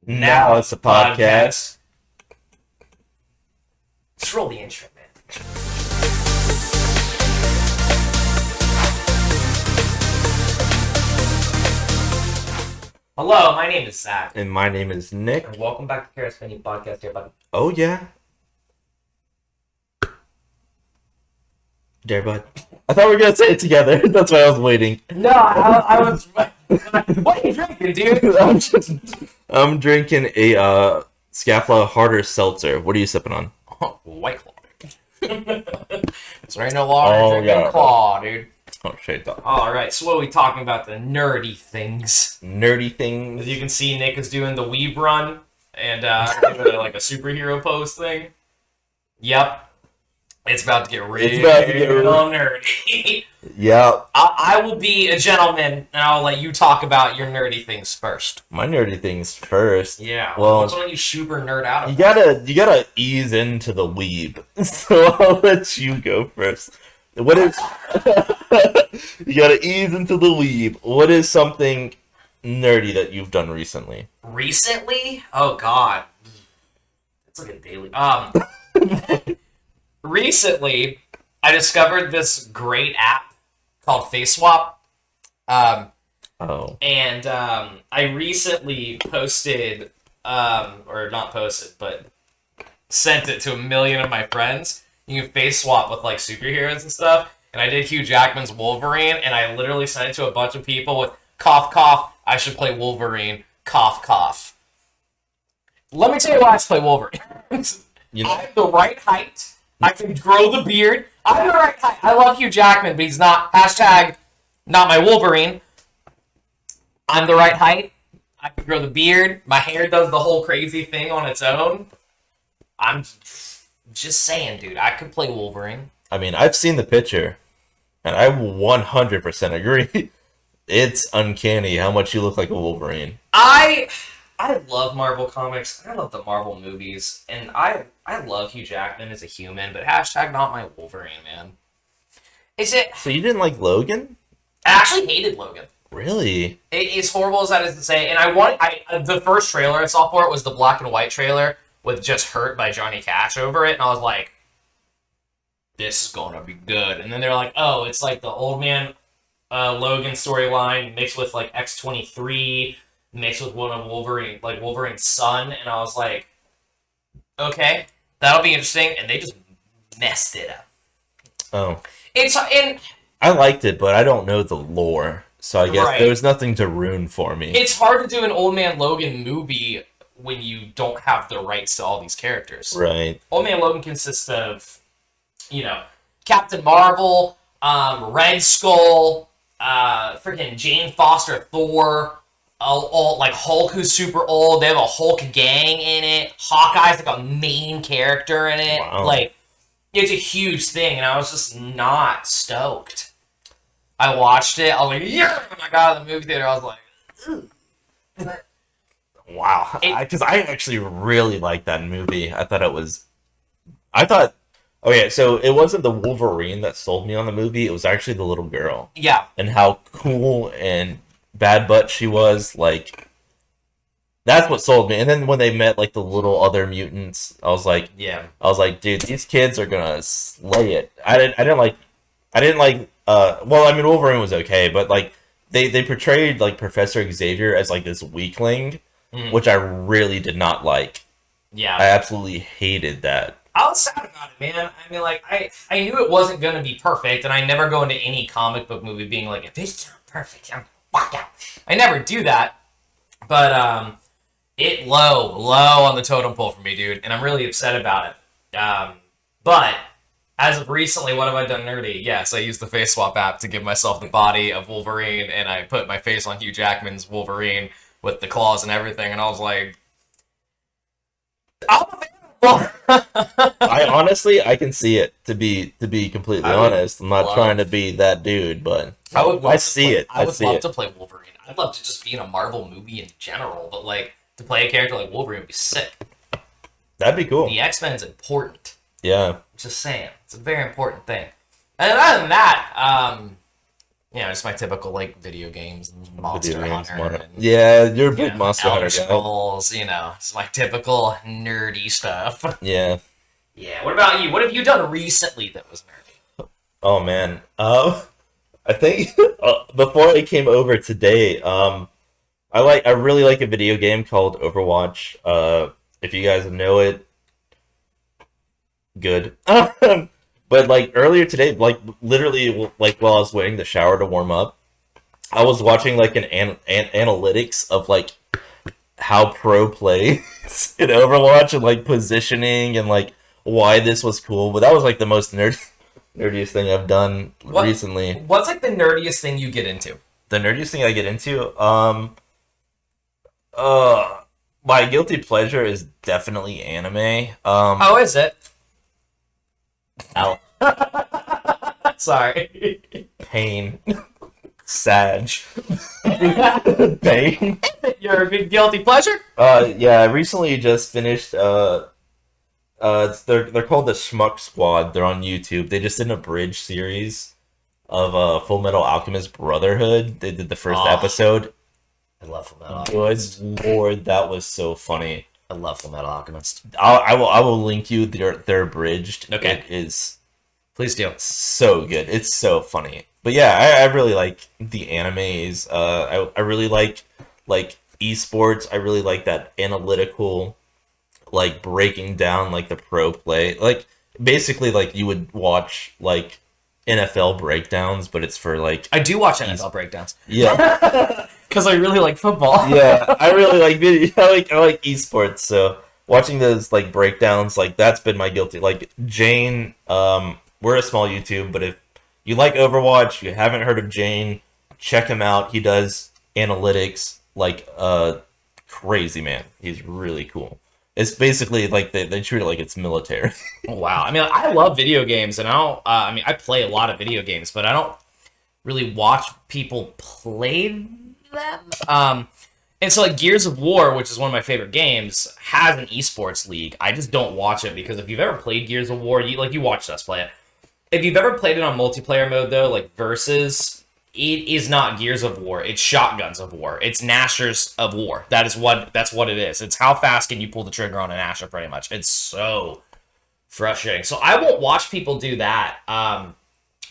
Now it's a podcast. Let's roll the intro, man. Hello, my name is Zach. And my name is Nick. And welcome back to Careless podcast here, bud. Oh, yeah. Dare, bud. I thought we were going to say it together. That's why I was waiting. No, I was... What are you drinking, dude? I'm drinking a Scafla Harder Seltzer. What are you sipping on? Oh, White Claw. It's right no longer drinking Claw, dude. Oh, shit. Alright, so what are we talking about? The nerdy things. Nerdy things. As you can see, Nick is doing the weeb run and doing like a superhero pose thing. Yep. It's about to get real nerdy. Yeah. I will be a gentleman, and I'll let you talk about your nerdy things first. My nerdy things first. Yeah. Well, what's one you super nerd out of? You gotta ease into the weeb. So I'll let you go first. What is... You gotta ease into the weeb. What is something nerdy that you've done recently? Recently? Oh, God. It's like a daily... Recently, I discovered this great app called Face Swap. And I recently posted, or not posted, but sent it to 1 million of my friends. You can face swap with like superheroes and stuff. And I did Hugh Jackman's Wolverine, and I literally sent it to a bunch of people with cough, cough, I should play Wolverine, cough, cough. Let me tell you why I should play Wolverine. I have the right height. I can grow the beard. I'm the right height. I love Hugh Jackman, but he's not, hashtag, not my Wolverine. I'm the right height. I can grow the beard. My hair does the whole crazy thing on its own. I'm just saying, dude, I could play Wolverine. I mean, I've seen the picture, and I 100% agree. It's uncanny how much you look like a Wolverine. I love Marvel Comics. I love the Marvel movies. And I love Hugh Jackman as a human, but hashtag not my Wolverine, man. So you didn't like Logan? I actually hated Logan. Really? As horrible as that is to say, and the first trailer I saw for it was the black and white trailer with Just Hurt by Johnny Cash over it, and I was like, this is gonna be good. And then they're like, oh, it's like the old man Logan storyline mixed with like X-23, mixed with one of Wolverine's son, and I was like, okay, that'll be interesting, and they just messed it up. Oh. And I liked it, but I don't know the lore, so I guess there was nothing to ruin for me. It's hard to do an Old Man Logan movie when you don't have the rights to all these characters. Right. Old Man Logan consists of, Captain Marvel, Red Skull, freaking Jane Foster Thor, all like Hulk, who's super old. They have a Hulk gang in it. Hawkeye's like a main character in it. Wow. Like, it's a huge thing, and I was just not stoked. I watched it. I was like, yeah! When I got out of the movie theater, I was like, ugh. Wow. Because I actually really liked that movie. Okay, so it wasn't the Wolverine that sold me on the movie. It was actually the little girl. Yeah. And how cool and bad butt she was. Like, that's what sold me. And then when they met, like, the little other mutants, I was like, dude, these kids are gonna slay it. I didn't like, well, I mean, Wolverine was okay, but, like, they portrayed, like, Professor Xavier as, like, this weakling, which I really did not like. Yeah. I absolutely hated that. I was sad about it, man. I mean, like, I knew it wasn't going to be perfect, and I never go into any comic book movie being like, if it's not perfect, I'm fuck out. I never do that, but it low on the totem pole for me, dude, and I'm really upset about it. But as of recently, what have I done nerdy? Yes, I used the Face Swap app to give myself the body of Wolverine, and I put my face on Hugh Jackman's Wolverine with the claws and everything, and I was like, I honestly, I can see it, to be completely honest. I'm not trying to be that dude, but I see it. I would love to play Wolverine. I'd love to just be in a Marvel movie in general, but like to play a character like Wolverine would be sick. That'd be cool. The X-Men's important. Yeah. Just saying. It's a very important thing. And other than that, Yeah, just my typical like video games, Monster Hunter, and, yeah, you're a big Monster Elder Hunter Scrolls, it's my typical nerdy stuff. Yeah. Yeah. What about you? What have you done recently that was nerdy? Oh man. I think before I came over today, I really like a video game called Overwatch. If you guys know it, good. But like earlier today, like literally, like while I was waiting the shower to warm up, I was watching like an analytics of like how pro plays in Overwatch and like positioning and like why this was cool. But that was like the most nerdiest thing I've done recently. What's like the nerdiest thing you get into? The nerdiest thing I get into, my guilty pleasure is definitely anime. Oh, is it? Ow. Sorry. Pain. Sag. Pain. You're a big guilty pleasure? Yeah, I recently just finished, they're called the Schmuck Squad. They're on YouTube. They just did an abridged series of Full Metal Alchemist Brotherhood. They did the first episode. I love Full Metal Alchemist. Good lord, that was so funny. I love Full Metal Alchemist. I will link you their abridged. Okay. It is please do. So good. It's so funny. But yeah, I really like the animes. I really like esports. I really like that analytical, like breaking down like the pro play. Like basically like you would watch like NFL breakdowns, but it's for like I do watch NFL breakdowns. Yeah. Because I really like football. Yeah, I really like video. I like esports, so watching those like breakdowns, like that's been my guilty. Like Jane, we're a small YouTube, but if you like Overwatch, you haven't heard of Jane, check him out. He does analytics like crazy, man. He's really cool. It's basically like they treat it like it's military. Wow. I mean, I love video games, and I don't. I play a lot of video games, but I don't really watch people play them. And so like Gears of War, which is one of my favorite games, has an esports league. I just don't watch it because if you've ever played Gears of War, you watched us play it. If you've ever played it on multiplayer mode though, like versus, it is not Gears of War. It's Shotguns of War. It's Nashers of War. That's what it is. It's how fast can you pull the trigger on a Nasher, pretty much. It's so frustrating. So I won't watch people do that.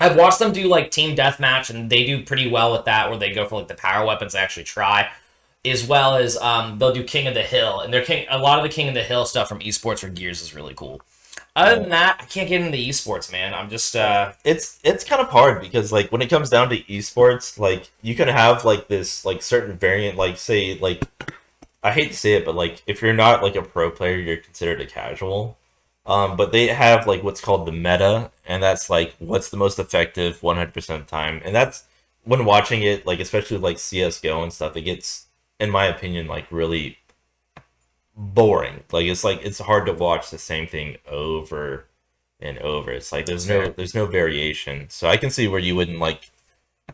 I've watched them do like team deathmatch, and they do pretty well with that, where they go for like the power weapons they actually try, as well as they'll do King of the Hill, and a lot of the King of the Hill stuff from esports for Gears is really cool. Other than that, I can't get into esports, man. I'm just it's kind of hard because like when it comes down to esports, like you can have like this like certain variant, like say like I hate to say it, but like if you're not like a pro player, you're considered a casual. But they have like what's called the meta, and that's like what's the most effective 100% of the time. And that's when watching it, like especially like CS:GO and stuff, it gets, in my opinion, like really boring. Like it's hard to watch the same thing over and over. It's like there's no variation. So I can see where you wouldn't like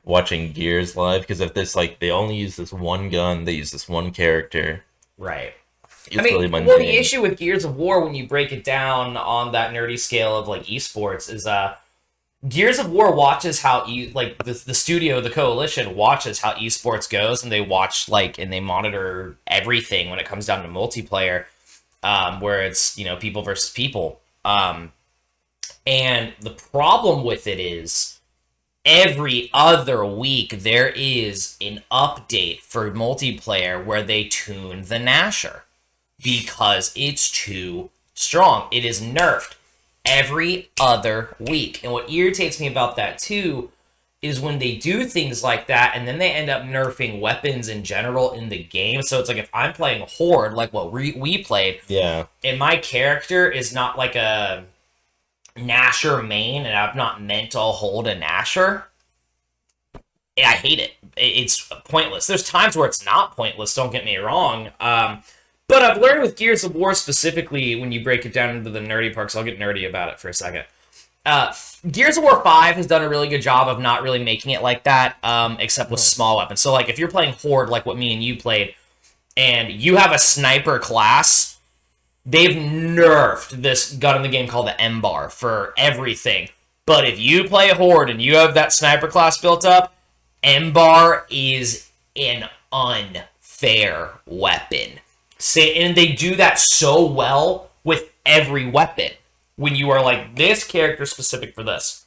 watching Gears live, because if this like they only use this one gun, they use this one character. Right. It's really mundane. Well, the issue with Gears of War, when you break it down on that nerdy scale of like esports, is Gears of War watches how the studio, the coalition watches how esports goes, and they watch and they monitor everything when it comes down to multiplayer, where it's people versus people, and the problem with it is every other week there is an update for multiplayer where they tune the Nasher because it's too strong. It is nerfed every other week. And what irritates me about that too is when they do things like that and then they end up nerfing weapons in general in the game. So it's like if I'm playing Horde, like what we played, yeah, and my character is not like a Nasher main, and I've not meant to hold a Nasher, I hate it. It's pointless. There's times where it's not pointless, don't get me wrong. But I've learned with Gears of War specifically, when you break it down into the nerdy parts, I'll get nerdy about it for a second. Gears of War 5 has done a really good job of not really making it like that, except with small weapons. So like if you're playing Horde like what me and you played, and you have a sniper class, they've nerfed this gun in the game called the M-Bar for everything. But if you play Horde and you have that sniper class built up, Embar is an unfair weapon. And they do that so well with every weapon. When you are like, this character specific for this.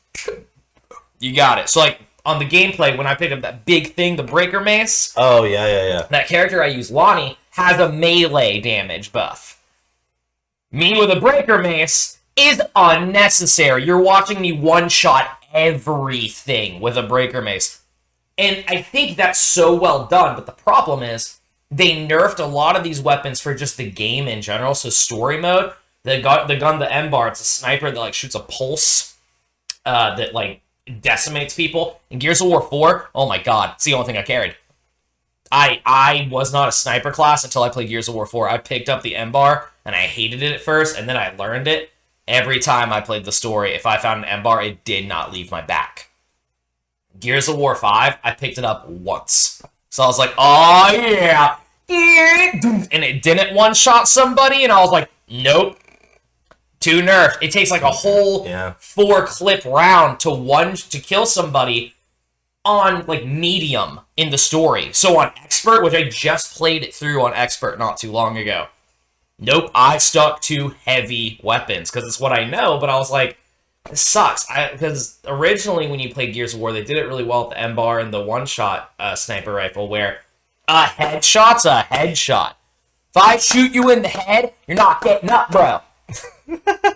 You got it. So, like, on the gameplay, when I picked up that big thing, the Breaker Mace. Oh, yeah. That character I use, Lonnie, has a melee damage buff. Me with a Breaker Mace is unnecessary. You're watching me one-shot everything with a Breaker Mace. And I think that's so well done, but the problem is, they nerfed a lot of these weapons for just the game in general, so story mode. The gun, the Embar, it's a sniper that, like, shoots a pulse that, like, decimates people. In Gears of War 4, oh my god, it's the only thing I carried. I was not a sniper class until I played Gears of War 4. I picked up the Embar, and I hated it at first, and then I learned it. Every time I played the story, if I found an Embar, it did not leave my back. Gears of War 5, I picked it up once. So I was like, oh yeah! And it didn't one-shot somebody, and I was like, nope. Too nerfed. It takes like a whole 4-clip round to kill somebody on like medium in the story. So on expert, which I just played it through on expert not too long ago. Nope, I stuck to heavy weapons because it's what I know, but I was like, this sucks. Because originally when you played Gears of War, they did it really well with the Embar and the one-shot sniper rifle where a headshot's a headshot. If I shoot you in the head, you're not getting up, bro.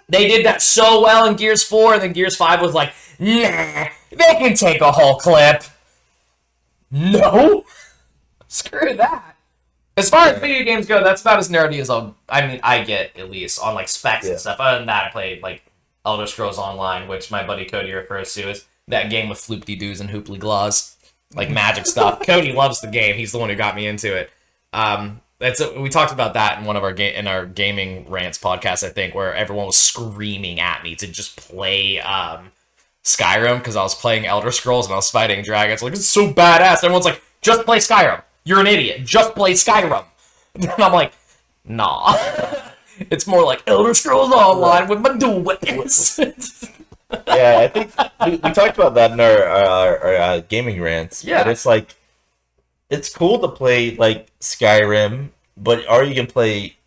They did that so well in Gears 4, and then Gears 5 was like, nah, they can take a whole clip. No. Screw that. As far as video games go, that's about as nerdy as I get, at least, on like specs and stuff. Other than that, I played like Elder Scrolls Online, which my buddy Cody refers to as that game with floopty-doos and hooply glaws. Like magic stuff. Cody loves the game. He's the one who got me into it. We talked about that in one of our in our gaming rants podcast, I think, where everyone was screaming at me to just play Skyrim because I was playing Elder Scrolls and I was fighting dragons. Like, it's so badass. Everyone's like, just play Skyrim. You're an idiot. Just play Skyrim. And I'm like, nah. It's more like Elder Scrolls Online with my dual weapons. Yeah, I think we talked about that in our gaming rants. Yeah. But it's like, it's cool to play like Skyrim, or you can play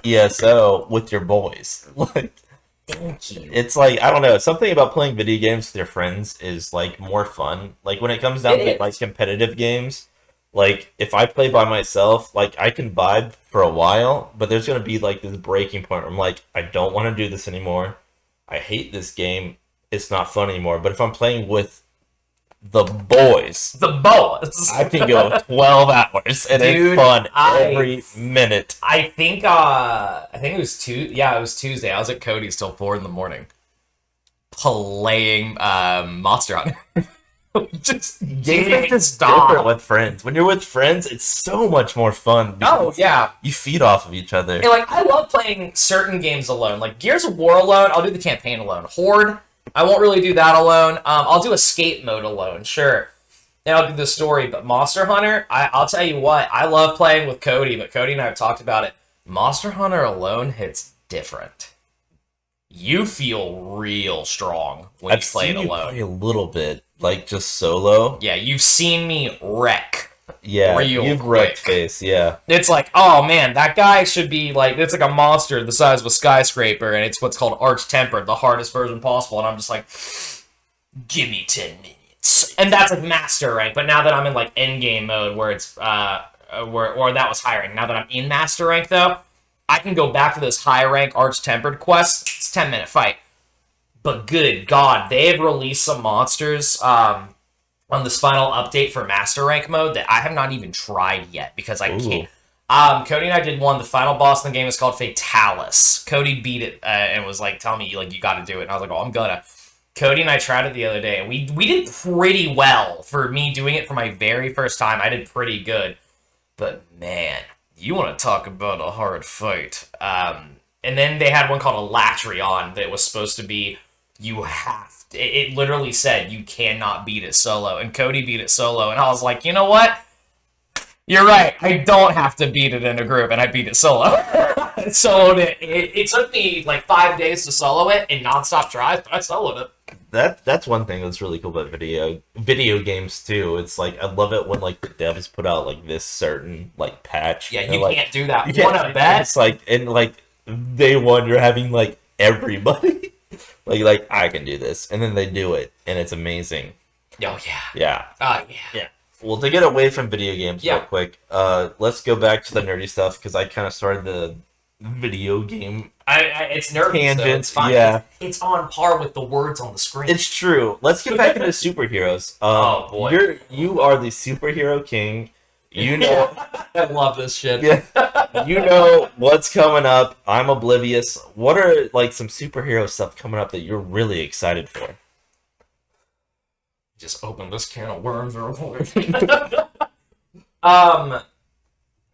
ESO with your boys. Like, thank you. It's like, I don't know, something about playing video games with your friends is like more fun. Like when it comes down to like competitive games, like if I play by myself, like I can vibe for a while, but there's gonna be like this breaking point where I'm like, I don't want to do this anymore. I hate this game. It's not fun anymore. But if I'm playing with the boys, I can go 12 hours and it's fun every minute. I think it was it was Tuesday. I was at Cody's till 4 a.m. playing Monster Hunter. Just different with friends. When you're with friends, it's so much more fun. Oh yeah, you feed off of each other. And like I love playing certain games alone. Like Gears of War alone, I'll do the campaign alone. Horde, I won't really do that alone. I'll do escape mode alone, sure. And I'll do the story. But Monster Hunter, I'll tell you what, I love playing with Cody, but Cody and I have talked about it. Monster Hunter alone hits different. You feel real strong when you play it alone. Play a little bit, like just solo. Yeah, you've seen me wreck. Yeah, you've wrecked face, yeah. It's like, oh man, that guy should be like, it's like a monster the size of a skyscraper, and it's what's called Arch-Tempered, the hardest version possible, and I'm just like, give me 10 minutes. And that's like master rank, but now that I'm in like endgame mode where it's, or that was high rank, now that I'm in master rank though, I can go back to those high rank Arch-Tempered quests. It's a 10-minute fight. But good God, they have released some monsters on this final update for Master Rank mode that I have not even tried yet because I can't. Cody and I did one. The final boss in the game is called Fatalis. Cody beat it and was like, telling me, like, you got to do it. And I was like, oh, I'm gonna. Cody and I tried it the other day, and we did pretty well for me doing it for my very first time. I did pretty good. But, man, you want to talk about a hard fight. And then they had one called a Latrion that was supposed to be, you have to, it literally said you cannot beat it solo. And Cody beat it solo, and I was like, you know what? You're right. I don't have to beat it in a group, and I beat it solo. Soloed it. It took me like 5 days to solo it in nonstop tries, but I soloed it. that's one thing that's really cool about video games too. It's like I love it when like the devs put out like this certain like patch. Yeah, you like, can't do that. You Wanna bet? It's like and like day one you're having like everybody like I can do this, and then they do it, and it's amazing. Oh yeah. Yeah. Yeah. Well, to get away from video games real Yeah. quick, let's go back to the nerdy stuff because I kind of started the video game. It's nerdy, Tangent, so it's fine. yeah. It's on par with the words on the screen. It's true. Let's get back into superheroes. Oh, boy. You are the superhero king. You know, I love this shit. yeah. You know what's coming up. I'm oblivious. What are like some superhero stuff coming up that you're really excited for? Just open this can of worms real quick.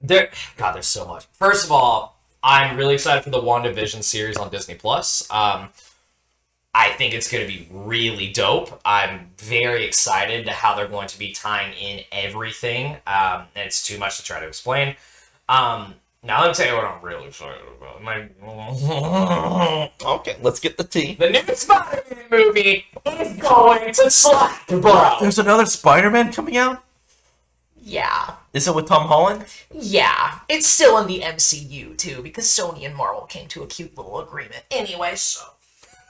There's so much. First of all, I'm really excited for the WandaVision series on Disney Plus. I think it's going to be really dope. I'm very excited to how they're going to be tying in everything. And it's too much to try to explain. Now let me tell you what I'm really excited about. Okay, let's get the tea. The new Spider-Man movie is going to slap, bro. There's another Spider-Man coming out? Yeah. Is it with Tom Holland? Yeah. It's still in the MCU, too, because Sony and Marvel came to a cute little agreement. Anyway, so...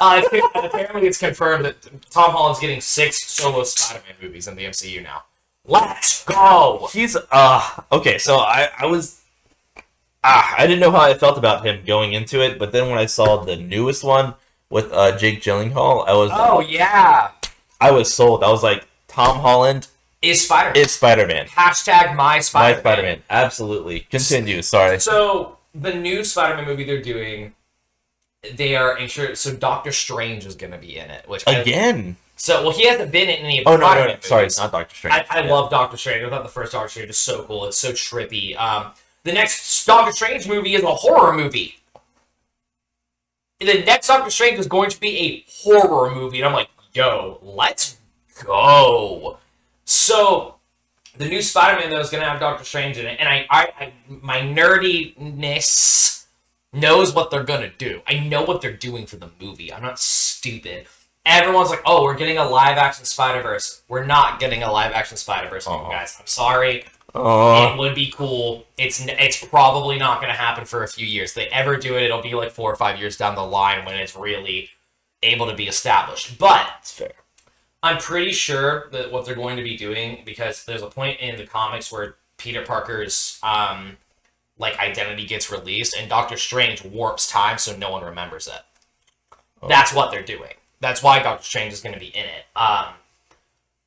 Apparently it's confirmed that Tom Holland's getting 6 solo Spider-Man movies in the MCU now. Let's go! He's, okay, so I was... I didn't know how I felt about him going into it, but then when I saw the newest one with Jake Gyllenhaal, yeah! I was sold. I was like, Tom Holland Is Spider-Man. is Spider-Man. Hashtag my Spider-Man. My Spider-Man. Absolutely. Continue, sorry. So, the new Spider-Man movie they're doing, they are insured, so Doctor Strange is going to be in it. Which Again? Well, he hasn't been in any of Oh, the no, Spider-Man movies. sorry, not Doctor Strange. I love Doctor Strange. I thought the first Doctor Strange is so cool. It's so trippy. The next Doctor Strange movie is a horror movie. The next Doctor Strange is going to be a horror movie. And I'm like, yo, let's go. So, the new Spider-Man, though, is going to have Doctor Strange in it. And I my nerdiness knows what they're going to do. I know what they're doing for the movie. I'm not stupid. Everyone's like, oh, we're getting a live-action Spider-Verse. We're not getting a live-action Spider-Verse, guys. I'm sorry. It would be cool. It's probably not going to happen for a few years. If they ever do it, it'll be like 4 or 5 years down the line when it's really able to be established. But It's fair. I'm pretty sure that what they're going to be doing, because there's a point in the comics where Peter Parker's identity gets released, and Doctor Strange warps time so no one remembers it. That's what they're doing. That's why Doctor Strange is going to be in it.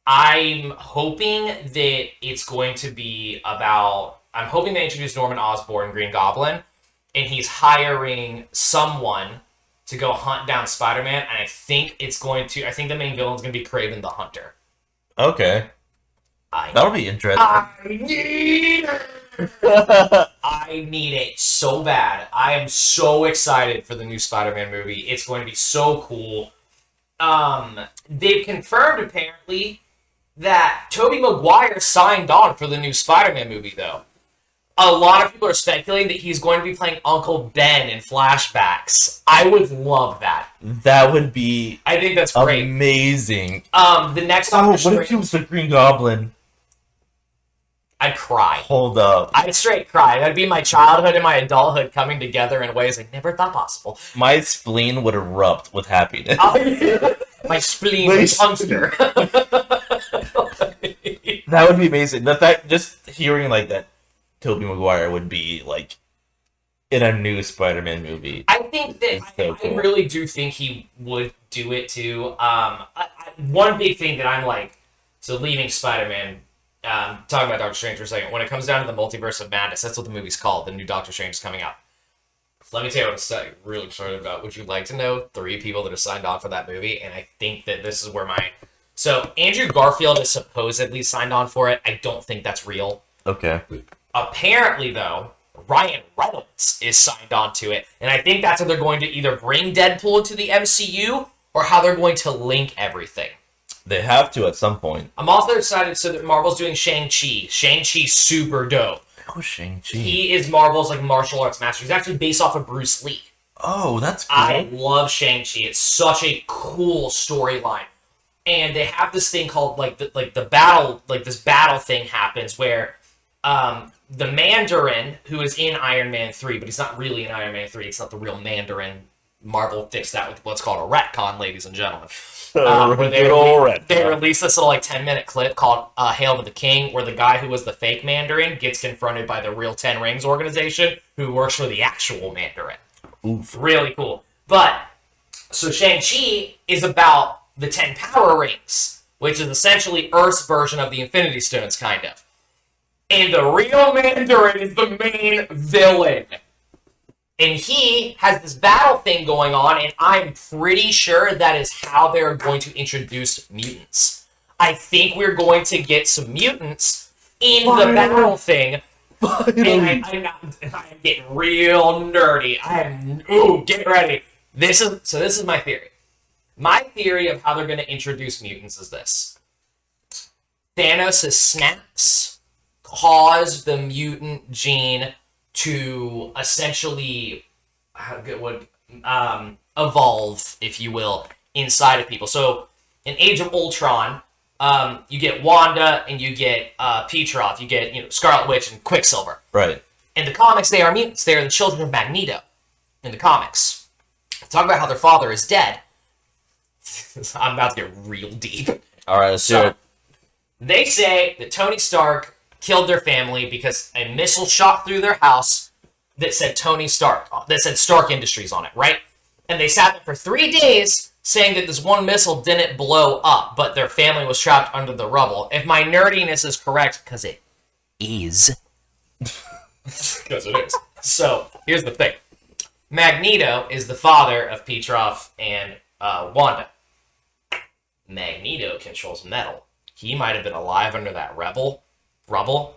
I'm hoping that it's going to be about... I'm hoping they introduce Norman Osborn, Green Goblin, and he's hiring someone to go hunt down Spider-Man, and I think the main villain's going to be Kraven the Hunter. Okay. That'll be interesting. I need it! I need it so bad. I am so excited for the new Spider-Man movie. It's going to be so cool. They've confirmed, apparently, that Tobey Maguire signed on for the new Spider-Man movie, though. A lot of people are speculating that he's going to be playing Uncle Ben in flashbacks. I would love that. That would be I think that's great. Amazing. The next Doctor What Strange... if he was the Green Goblin? I'd cry. Hold up. I'd straight cry. That'd be my childhood and my adulthood coming together in ways I never thought possible. My spleen would erupt with happiness. My spleen was hunger. That would be amazing. The fact, just hearing like that, Tobey Maguire would be like in a new Spider-Man movie. I think that So cool. I really do think he would do it too. One big thing that I'm like, so leaving Spider-Man, talking about Doctor Strange for a second, when it comes down to the Multiverse of Madness, that's what the movie's called. The new Doctor Strange is coming out. Let me tell you what I'm really excited about. Would you like to know 3 people that have signed on for that movie? And I think that this is where So, Andrew Garfield is supposedly signed on for it. I don't think that's real. Okay. Apparently, though, Ryan Reynolds is signed on to it. And I think that's how they're going to either bring Deadpool into the MCU or how they're going to link everything. They have to at some point. I'm also excited so that Marvel's doing Shang-Chi. Shang-Chi's super dope. Oh, Shang-Chi. He is Marvel's martial arts master. He's actually based off of Bruce Lee. Oh, that's cool. I love Shang-Chi. It's such a cool storyline. and they have this thing called the battle, this battle thing happens where the Mandarin, who is in Iron Man 3, but he's not really in Iron Man 3, it's not the real Mandarin. Marvel fixed that with what's called a retcon, ladies and gentlemen. Where they released this little 10-minute clip called Hail to the King, where the guy who was the fake Mandarin gets confronted by the real Ten Rings organization, who works for the actual Mandarin. Oof. Really cool. But, so Shang-Chi is about the 10 power rings, which is essentially Earth's version of the Infinity Stones, kind of. And the real Mandarin is the main villain. And he has this battle thing going on, and I'm pretty sure that is how they're going to introduce mutants. I think we're going to get some mutants in the battle thing. And I'm getting real nerdy. Get ready. This is my theory. My theory of how they're going to introduce mutants is this. Thanos' snaps cause the mutant gene to essentially evolve, if you will, inside of people. So in Age of Ultron, you get Wanda and you get Petrov, you get Scarlet Witch and Quicksilver. Right. In the comics, they are mutants. They are the children of Magneto. In the comics, talk about how their father is dead. I'm about to get real deep. All right, let's do it. They say that Tony Stark killed their family because a missile shot through their house that said Tony Stark, that said Stark Industries on it, right? And they sat there for 3 days saying that this one missile didn't blow up, but their family was trapped under the rubble. If my nerdiness is correct, because it is. Because it is. So, here's the thing. Magneto is the father of Petrov and Wanda. Magneto controls metal. He might have been alive under that rubble,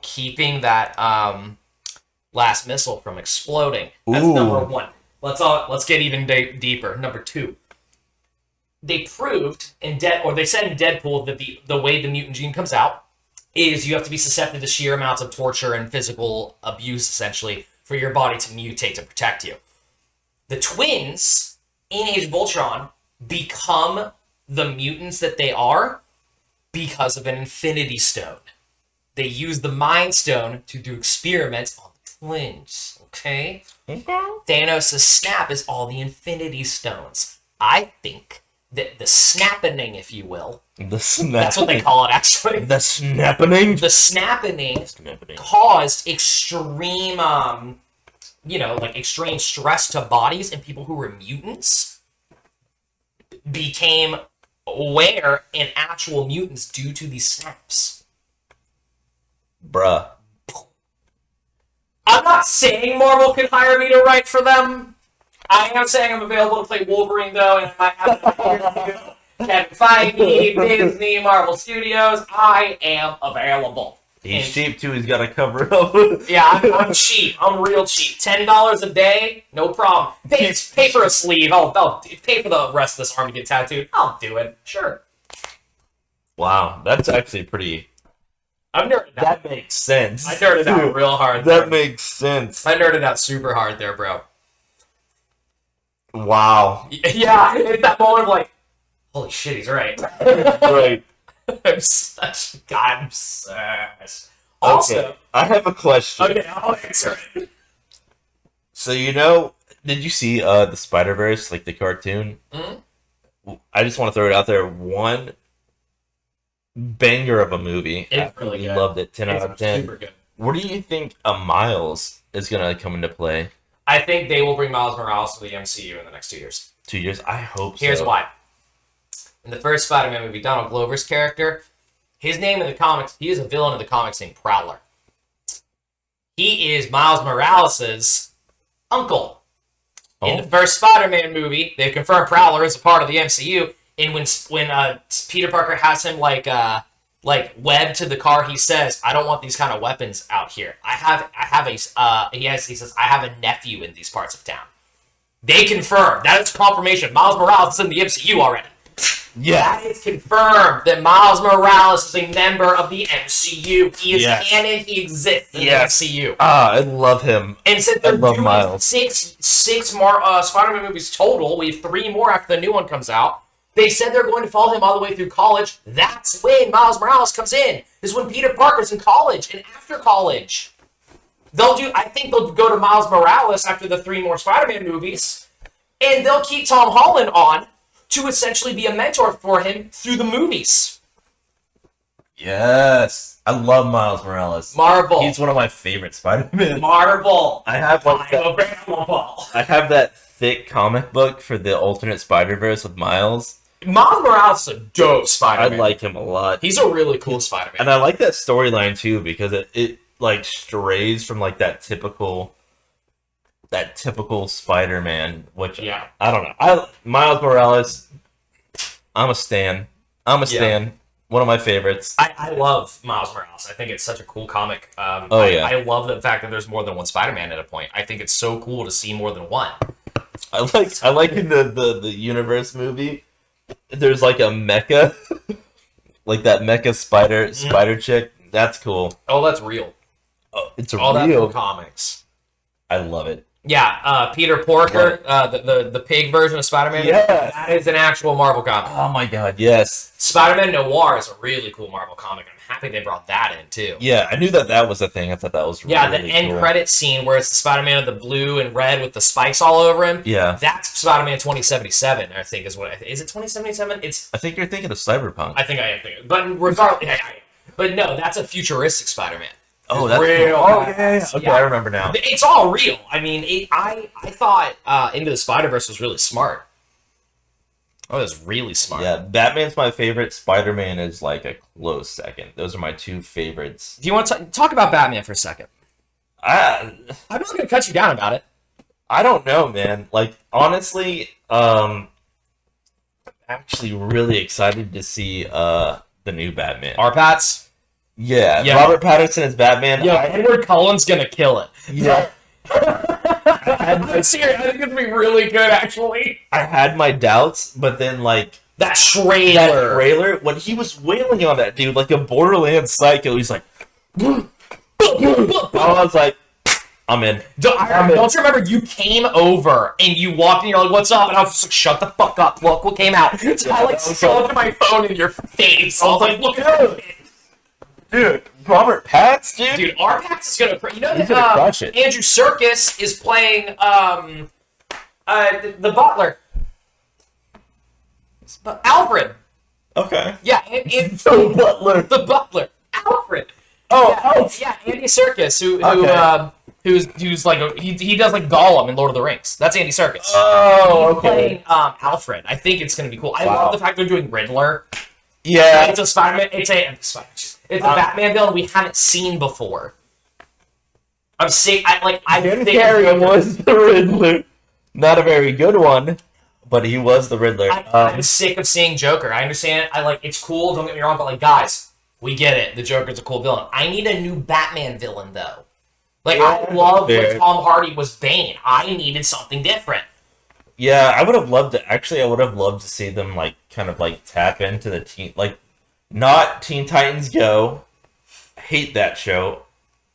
keeping that last missile from exploding. That's number one. Let's get even deeper. Number two. They proved they said in Deadpool that the way the mutant gene comes out is you have to be susceptible to sheer amounts of torture and physical abuse, essentially, for your body to mutate to protect you. The twins in Age of Ultron become the mutants that they are because of an Infinity Stone. They use the Mind Stone to do experiments on the twins, okay? Thanos' snap is all the Infinity Stones. I think that the snappening, if you will, that's what they call it, actually. The snappening? The snappening caused extreme, extreme stress to bodies, and people who were mutants became aware and actual mutants due to these snaps. Bruh. I'm not saying Marvel could hire me to write for them. I am saying I'm available to play Wolverine, though, and I might have an interview. Kevin Feige, Disney, Marvel Studios. I am available. He's cheap, too. He's got to cover it up. Yeah, I'm cheap. I'm real cheap. $10 a day, no problem. Pay for a sleeve. I'll pay for the rest of this arm to get tattooed. I'll do it. Sure. Wow, that's actually pretty... I'm nerded out. That makes sense. I nerded out real hard there. That makes sense. I nerded out super hard there, bro. Wow. Yeah, it's that moment of like, holy shit, he's right. Right. I'm such... God, I'm obsessed. Also... Okay, I have a question. Okay, I'll answer it. So, did you see the Spider-Verse, like the cartoon? Mm-hmm. I just want to throw it out there. One banger of a movie. It's really good. Loved it. 10 out of 10. Super good. Where do you think Miles is going to come into play? I think they will bring Miles Morales to the MCU in the next 2 years. 2 years? I hope so. Here's why. In the first Spider-Man movie, Donald Glover's character, his name in the comics, he is a villain in the comics named Prowler. He is Miles Morales' uncle. Oh. In the first Spider-Man movie, they've confirmed Prowler is a part of the MCU, and when Peter Parker has him webbed to the car, he says, "I don't want these kind of weapons out here. He says, I have a nephew in these parts of town." They confirm. That is confirmation. Miles Morales is in the MCU already. Yeah. That is confirmed that Miles Morales is a member of the MCU. He is canon. He exists in the MCU. I love him. And since they're doing six more Spider-Man movies total, we have 3 more after the new one comes out. They said they're going to follow him all the way through college. That's when Miles Morales comes in. This is when Peter Parker's in college and after college. I think they'll go to Miles Morales after the 3 more Spider-Man movies, and they'll keep Tom Holland on to essentially be a mentor for him through the movies. Yes. I love Miles Morales. Marvel. He's one of my favorite Spider-Man. Marvel. I have like I have that thick comic book for the alternate Spider-Verse with Miles. Miles Morales is a dope Spider-Man. I like him a lot. He's a really cool Spider-Man. And I like that storyline too because it like strays from like that typical Spider-Man, which I don't know. Miles Morales, I'm a stan. One of my favorites. I love Miles Morales. I think it's such a cool comic. I love the fact that there's more than one Spider-Man at a point. I think it's so cool to see more than one. I like in the universe movie. There's like a mecha, like that mecha spider chick. That's cool. Oh, that's real. Oh, it's all real. That from comics. I love it. Yeah, Peter Porker, the pig version of Spider-Man. Yeah, that is an actual Marvel comic. Oh my god, yes. Spider-Man Noir is a really cool Marvel comic. I'm happy they brought that in too. Yeah, I knew that was a thing. I thought that was really the end credit scene where it's the Spider-Man of the blue and red with the spikes all over him. Yeah, that's Spider-Man 2077. I think is is it 2077? I think you're thinking of Cyberpunk. I think I am thinking, but regardless, but no, that's a futuristic Spider-Man. Oh, that's real. Oh, yeah. Okay, I remember now. It's all real. I mean, I thought Into the Spider-Verse was really smart. Oh, it was really smart. Yeah, Batman's my favorite. Spider-Man is like a close second. Those are my 2 favorites. Do you want to talk about Batman for a second? I'm not going to cut you down about it. I don't know, man. Like, honestly, I'm actually really excited to see the new Batman. R-Pats? Yeah, Robert Pattinson as Batman. Yeah, Edward Cullen's gonna kill it. Yeah. I'm serious. I think it's gonna be really good, actually. I had my doubts, but then, like... That trailer, when he was wailing on that dude, like a Borderlands psycho, he's like... I was like, I'm in. Don't you remember you came over and you walked in and you're like, what's up? And I was just like, shut the fuck up. Look what came out. So I like scrolled to my phone in your face. I was like, look at it. Dude, Robert Patts, dude. Dude, R-Pats is gonna... You know He's gonna crush it. Andrew Serkis is playing the butler. Alfred. Okay. Yeah, the butler. Alfred. Yeah, Andy Serkis, who's like he does like Gollum in Lord of the Rings. That's Andy Serkis. Oh, He's playing Alfred. I think it's gonna be cool. I love the fact they're doing Riddler. Yeah, it's a Spider-Man. It's a Batman villain we haven't seen before. I'm sick. Jim Carrey was the Riddler. Not a very good one, but he was the Riddler. I'm sick of seeing Joker. I understand. It's cool. Don't get me wrong, but like, guys, we get it. The Joker's a cool villain. I need a new Batman villain though. Like, I love when Tom Hardy was Bane. I needed something different. Yeah, I would have loved to. Actually, I would have loved to see them like kind of like tap into the not Teen Titans Go. I hate that show.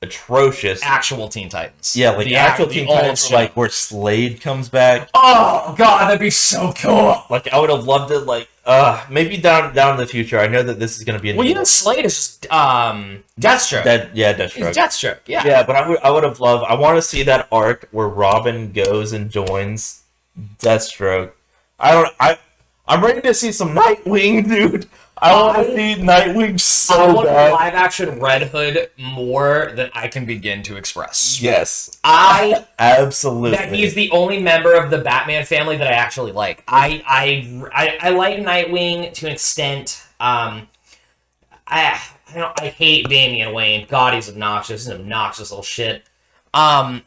Atrocious. Actual Teen Titans. Yeah, like the actual Teen Titans, like where Slade comes back. Oh god, that'd be so cool. Like I would have loved it. Like maybe down in the future. I know that this is gonna be. Slade is just Deathstroke. Deathstroke. He's Deathstroke. Yeah. Yeah, but I would have loved. I want to see that arc where Robin goes and joins Deathstroke. I'm ready to see some Nightwing, dude. I want to see Nightwing so bad. Live action Red Hood more than I can begin to express. Yes, absolutely. That he's the only member of the Batman family that I actually like. I like Nightwing to an extent. I hate Damian Wayne. God, he's obnoxious. He's an obnoxious little shit. I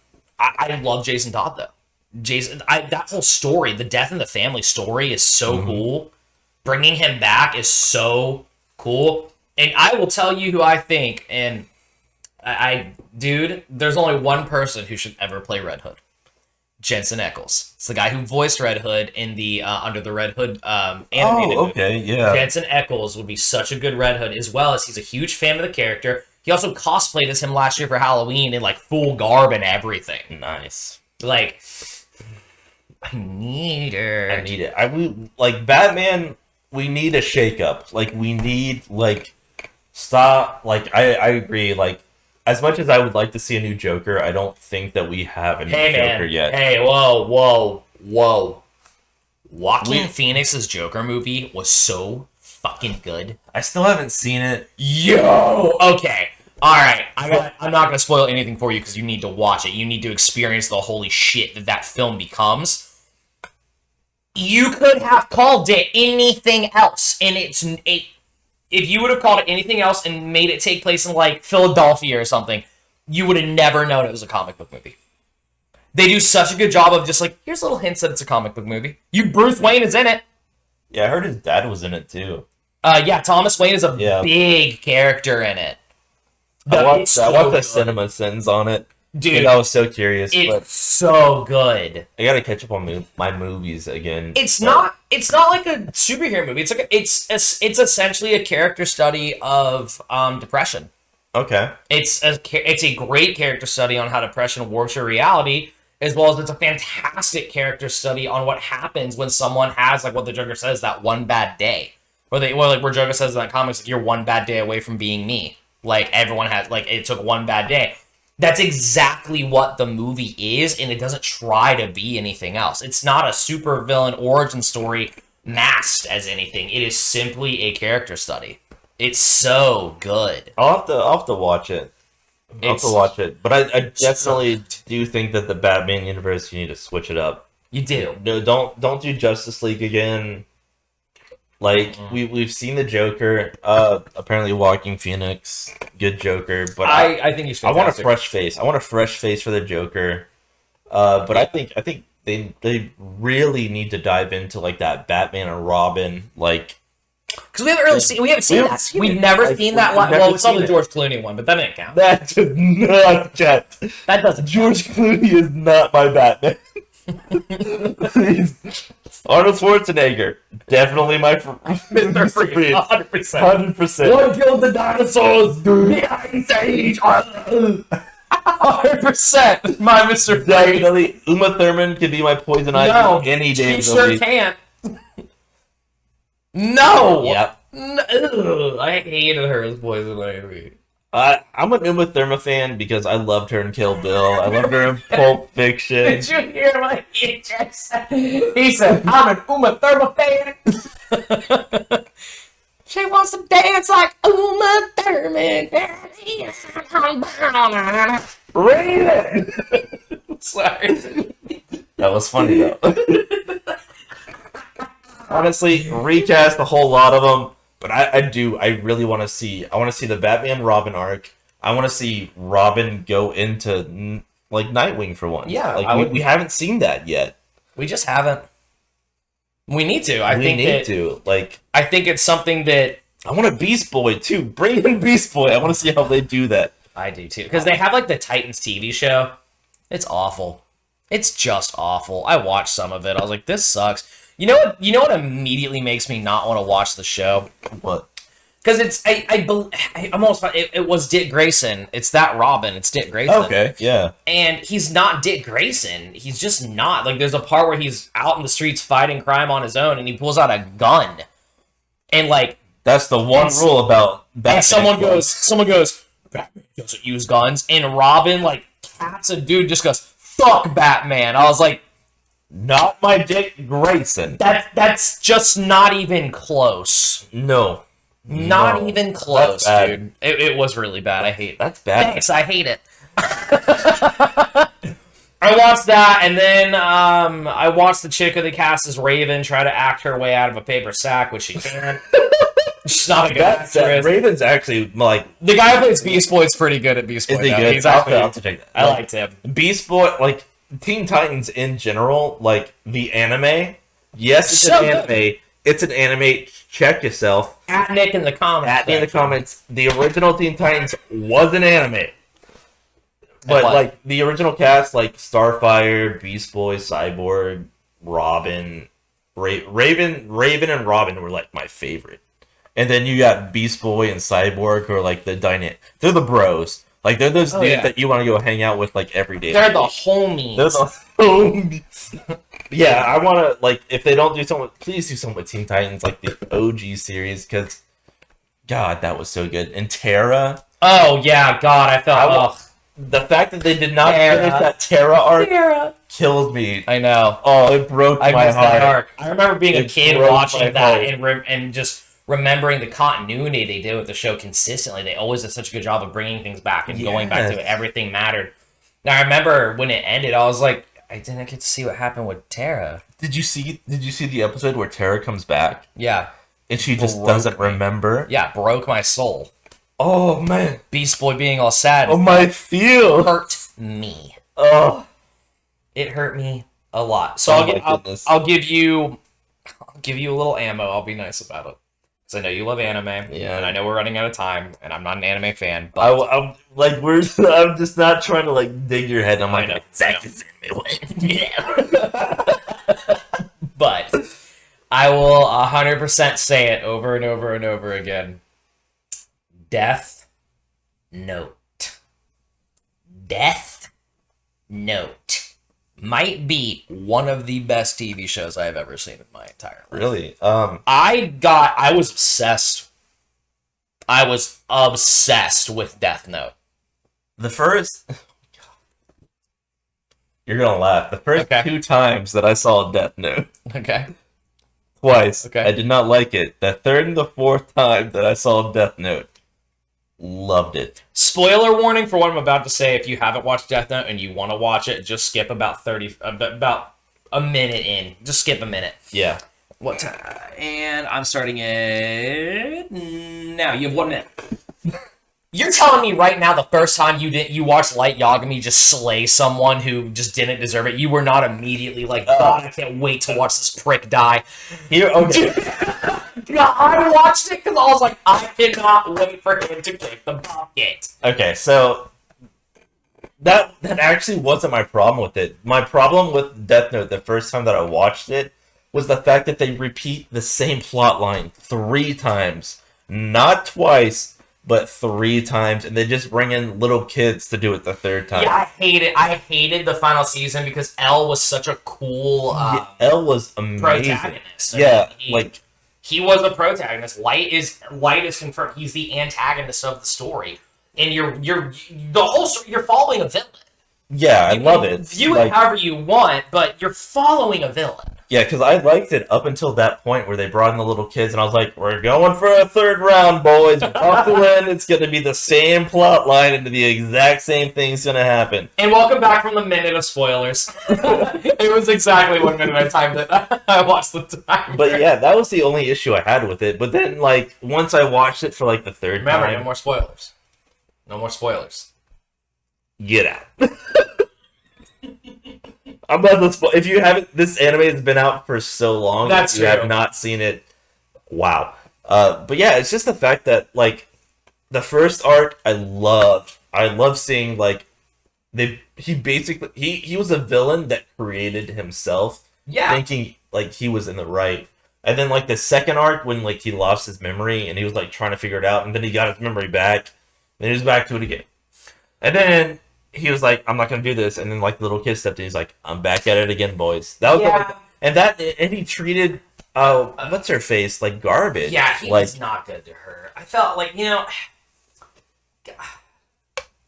love Jason Todd though. That whole story, the death in the family story, is so cool. Bringing him back is so cool. And I will tell you who I think, and dude, there's only one person who should ever play Red Hood. Jensen Ackles. It's the guy who voiced Red Hood in the Under the Red Hood animated movie. Yeah. Jensen Ackles would be such a good Red Hood, as well as he's a huge fan of the character. He also cosplayed as him last year for Halloween in like full garb and everything. Nice. Like, I need it. I would like Batman. we need a shakeup. Like we need like stop. Like I agree. Like as much as I would like to see a new Joker, I don't think that we have a new Joker yet. Hey, whoa. Joaquin Phoenix's Joker movie was so fucking good. I still haven't seen it. Yo, okay. All right, I'm not going to spoil anything for you because you need to watch it. You need to experience the holy shit that film becomes. You could have called it anything else, and if you would have called it anything else and made it take place in, like, Philadelphia or something, you would have never known it was a comic book movie. They do such a good job of just, like, here's little hints that it's a comic book movie. Bruce Wayne is in it. Yeah, I heard his dad was in it, too. Yeah, Thomas Wayne is a big character in it. I watched the cinema sins on it. Dude, I was so curious. It's so good. I gotta catch up on my movies again. It's not like a superhero movie. It's essentially a character study of depression. Okay. It's a great character study on how depression warps your reality, as well as it's a fantastic character study on what happens when someone has, like what the Joker says, that one bad day. Like where Joker says in that comics, like, you're one bad day away from being me. Like, everyone has, like, it took one bad day. That's exactly what the movie is, and it doesn't try to be anything else. It's not a supervillain origin story masked as anything. It is simply a character study. It's so good. I'll have to watch it. I'll have to watch it. But I definitely do think that the Batman universe, you need to switch it up. You do. No, don't do Justice League again. Like, we've seen the Joker, apparently Joaquin Phoenix, good Joker, but I think he's fantastic. I want a fresh face. I want a fresh face for the Joker. But I think they really need to dive into, like, that Batman and Robin, like, because we haven't seen that. We've never seen that. Well, we saw the George Clooney one, but that didn't count. That does not count. That doesn't. George Clooney is not my Batman. Arnold Schwarzenegger, definitely my Mr. Freeze, 100%. 100%. One killed the dinosaurs. The Ice Age. 100%. My Mr. Freeze. Definitely, Uma Thurman could be my poison ivy any day. She sure can't. No. Yep. No. I hated her as poison ivy. I'm an Uma Thurman fan because I loved her in Kill Bill. I loved her in Pulp Fiction. Did you hear what he just said? He said, I'm an Uma Thurman fan. She wants to dance like Uma Thurman. Raven! Sorry. That was funny, though. Honestly, recast a whole lot of them. But I really want to see. I want to see the Batman Robin arc. I want to see Robin go into, like, Nightwing for once. Yeah, like we haven't seen that yet. We just haven't. We need to. I think it's something that I want a Beast Boy too. Bring in Beast Boy. I want to see how they do that. I do too, because they have, like, the Titans TV show. It's awful. It's just awful. I watched some of it. I was like, this sucks. You know what immediately makes me not want to watch the show? What? Because it was Dick Grayson. It's that Robin. It's Dick Grayson. Okay, yeah. And he's not Dick Grayson. He's just not. Like, there's a part where he's out in the streets fighting crime on his own, and he pulls out a gun. And, like... That's the one rule about Batman. And someone goes, Batman doesn't use guns. And Robin, like, cats a dude, just goes, fuck Batman. I was like... Not my Dick Grayson. That's just not even close. No. Not even close, dude. It was really bad. I hate it. That's bad. Thanks, I hate it. I watched that, and then I watched the chick who they cast as Raven try to act her way out of a paper sack, which she can't. She's not a good actress. Raven's actually, like... The guy who plays Beast Boy is pretty good at Beast Boy. Is he good? He's actually, I'll take that. I liked him. Beast Boy, like... Teen Titans in general, like the anime, yes, it's an anime. It's an anime. Check yourself. At Nick in the comments. At Nick in the comments. The original Teen Titans was an anime, but like the original cast, like Starfire, Beast Boy, Cyborg, Robin, Raven, and Robin were like my favorite. And then you got Beast Boy and Cyborg, who are like the dynamic. They're the bros. Like, they're those dudes that you want to go hang out with, like, every day. They're the homies. They're the homies. Yeah, I want to, like, if they don't do something, please do something with Teen Titans, like the OG series, because, God, that was so good. And Terra. Oh, yeah, God, I felt... The fact that they did not finish that Terra arc killed me. I know. Oh, it broke my heart. That arc. I remember being a kid watching that and just remembering the continuity they did with the show consistently. They always did such a good job of bringing things back and going back to it. Everything mattered. Now, I remember when it ended, I was like, I didn't get to see what happened with Terra. Did you see the episode where Terra comes back? Yeah. And she just doesn't remember? Yeah, broke my soul. Oh, man. Beast Boy being all sad. Oh, my feel. Hurt me. Oh. It hurt me a lot. So I'll give you a little ammo. I'll be nice about it. Because I know you love anime. Yeah. And I know we're running out of time. And I'm not an anime fan. But I'm just not trying to, like, dig your head. I'm like, Zach is anime. Yeah. But I will 100% say it over and over and over again. Death Note. Death Note might be one of the best TV shows I have ever seen in my entire life. Really? I was obsessed. I was obsessed with Death Note. The first... You're gonna laugh. The first 2 times that I saw Death Note. Okay. Twice. Okay. I did not like it. The third and the fourth time that I saw Death Note. Loved it. Spoiler warning for what I'm about to say. If you haven't watched Death Note and you want to watch it, just skip about a minute in. Just skip a minute. Yeah. What time? And I'm starting it now. You have 1 minute. You're telling me right now the first time you watched Light Yagami just slay someone who just didn't deserve it, you were not immediately like, God, I can't wait to watch this prick die. Yeah, I watched it because I was like, I cannot wait for him to kick the bucket. Okay, so that actually wasn't my problem with it. My problem with Death Note the first time that I watched it was the fact that they repeat the same plot line 3 times. Not twice, but 3 times, and they just bring in little kids to do it the 3rd time. Yeah, I hated the final season because L was such a cool L was amazing. Protagonist. He was a protagonist. Light is confirmed. He's the antagonist of the story, and you're following a villain. Yeah, I love it. View it however you want, but you're following a villain. Yeah, because I liked it up until that point where they brought in the little kids, and I was like, we're going for a 3rd round, boys. Buckle in. It's going to be the same plot line, and the exact same thing's going to happen. And welcome back from the minute of spoilers. It was exactly 1 minute at a time that I watched the time. But yeah, that was the only issue I had with it. But then, like, once I watched it for, like, the 3rd time... Remember, no more spoilers. No more spoilers. Get out. I'm not the spoil. If you haven't, this anime has been out for so long. That's true. Have not seen it. Wow. But yeah, it's just the fact that like the first arc, I loved. I love seeing like he was a villain that created himself. Yeah. Thinking like he was in the right. And then like the second arc when like he lost his memory and he was like trying to figure it out, and then he got his memory back, then he was back to it again. And then he was like, I'm not gonna do this, and then like the little kid stepped in, he's like, I'm back at it again, boys. That was and he treated what's her face like garbage. Yeah, he was not good to her. I felt like,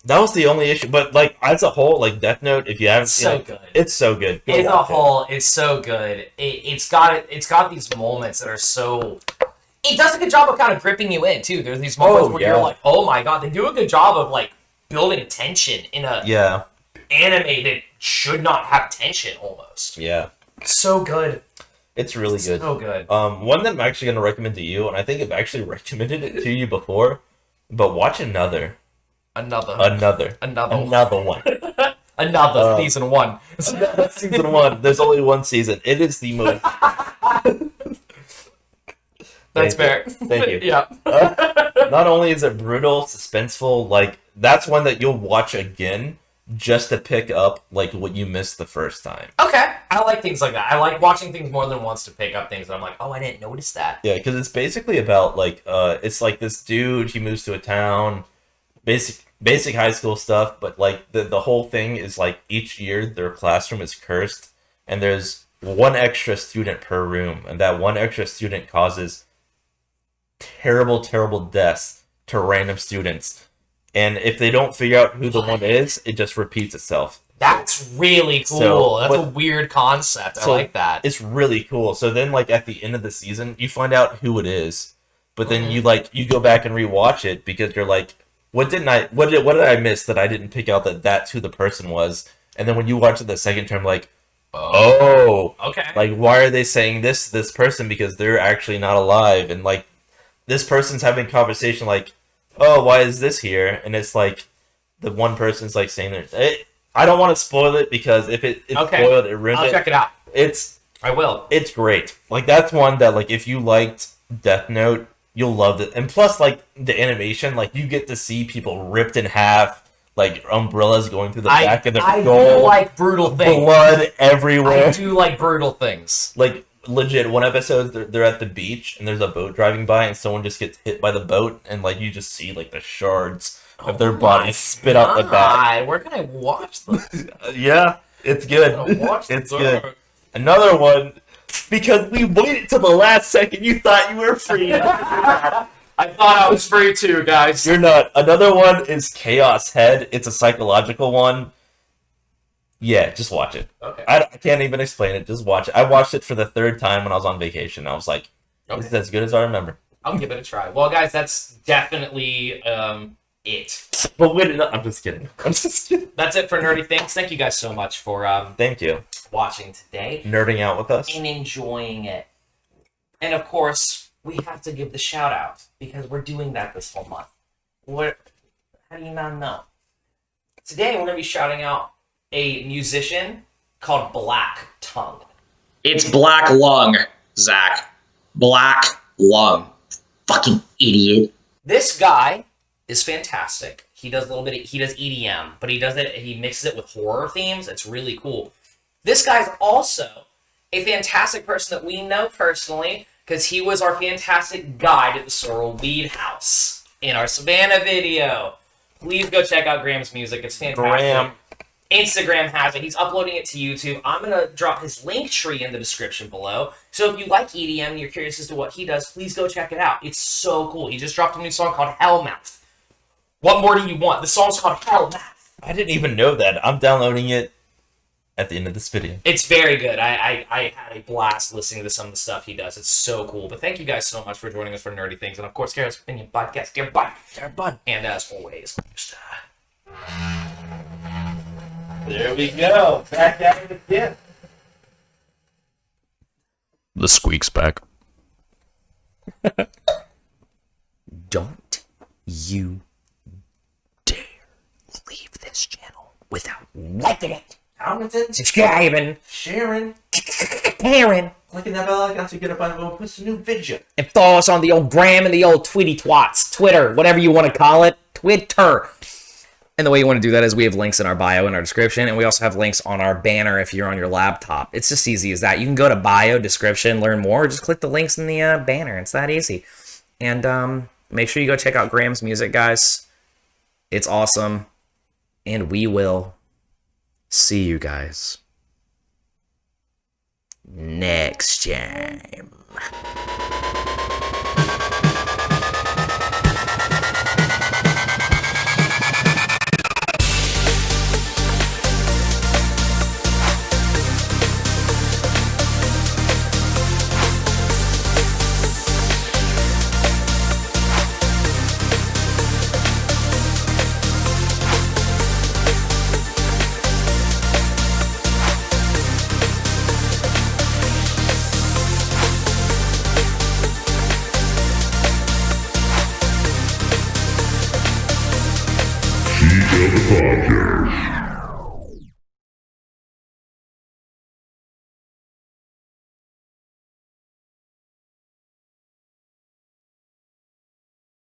that was the only issue. But like as a whole, like Death Note, if you haven't seen it, it's so good. As a whole, it's so good. It's got these moments that are so. It does a good job of kind of gripping you in too. There's these moments where you're like, oh my god, they do a good job of like building tension in a anime that should not have tension almost. Yeah. So good. It's really good. So good. One that I'm actually going to recommend to you, and I think I've actually recommended it to you before, but watch Another one. Another season 1. Season 1. There's only 1 season. It is the most. That's fair. Thank you. Yeah. Not only is it brutal, suspenseful, like that's one that you'll watch again just to pick up like what you missed the first time. Okay, I like things like that. I like watching things more than once to pick up things that I'm like, oh, I didn't notice that. Yeah, because it's basically about like it's like this dude, he moves to a town, basic high school stuff, but like the whole thing is like each year their classroom is cursed, and there's one extra student per room, and that one extra student causes terrible, terrible deaths to random students. And if they don't figure out who the one is, it just repeats itself. That's really cool. So, That's a weird concept. I like that. It's really cool. So then, like, at the end of the season, you find out who it is, but then you go back and rewatch it because you're like, what did I miss that I didn't pick out that that's who the person was? And then when you watch it the second time, like, oh, okay. Like, why are they saying this person? Because they're actually not alive. And, like, this person's having a conversation like, oh, why is this here? And it's like, the one person's, like, saying that. I don't want to spoil it because if it's spoiled, it ruins it. I'll check it out. I will. It's great. Like, that's one that, like, if you liked Death Note, you'll love it. And plus, like, the animation, like, you get to see people ripped in half, like, umbrellas going through the back of their I skull. do like brutal things. Blood everywhere. I do like brutal things. Like, legit, one episode, they're at the beach, and there's a boat driving by, and someone just gets hit by the boat, and, like, you just see, like, the shards of their bodies spit out the back. Where can I watch this? Yeah, it's good. It's good. Another one, because we waited till the last second, you thought you were free. I thought I was free too, guys. You're not. Another one is Chaos Head. It's a psychological one. Yeah, just watch it. Okay. I can't even explain it. Just watch it. I watched it for the third time when I was on vacation. I was like, this is as good as I remember. I'll give it a try. Well, guys, that's definitely it. But wait, no, I'm just kidding. That's it for Nerdy Things. Thank you guys so much for thank you watching today. Nerding out with us. And enjoying it. And of course, we have to give the shout out because we're doing that this whole month. How do you not know? Today, we're going to be shouting out a musician called Black Tongue. It's Black Lung, Zach. Black Lung. Fucking idiot. This guy is fantastic. He does he does EDM, but he mixes it with horror themes. It's really cool. This guy's also a fantastic person that we know personally because he was our fantastic guide at the Sorrel Weed House in our Savannah video. Please go check out Graham's music. It's fantastic. Graham. Instagram has it. He's uploading it to YouTube. I'm going to drop his link tree in the description below. So if you like EDM and you're curious as to what he does, please go check it out. It's so cool. He just dropped a new song called Hellmouth. What more do you want? The song's called Hellmouth. I didn't even know that. I'm downloading it at the end of this video. It's very good. I had a blast listening to some of the stuff he does. It's so cool. But thank you guys so much for joining us for Nerdy Things. And of course, Careless Opinion Podcast. Dear bud. And as always, there we go. Back at it again. The squeak's back. Don't you dare leave this channel without liking it, Commenting, subscribing, sharing, caring, clicking that bell icon so you get up on when we post a new video. and follow us on the old gram and the old Tweety Twats, Twitter, whatever you want to call it, Twitter. And the way you want to do that is we have links in our bio and our description, and we also have links on our banner if you're on your laptop. It's just easy as that. You can go to bio, description, learn more, or just click the links in the banner. It's that easy. And make sure you go check out Graham's music, guys. It's awesome. And we will see you guys next time. BLVACK.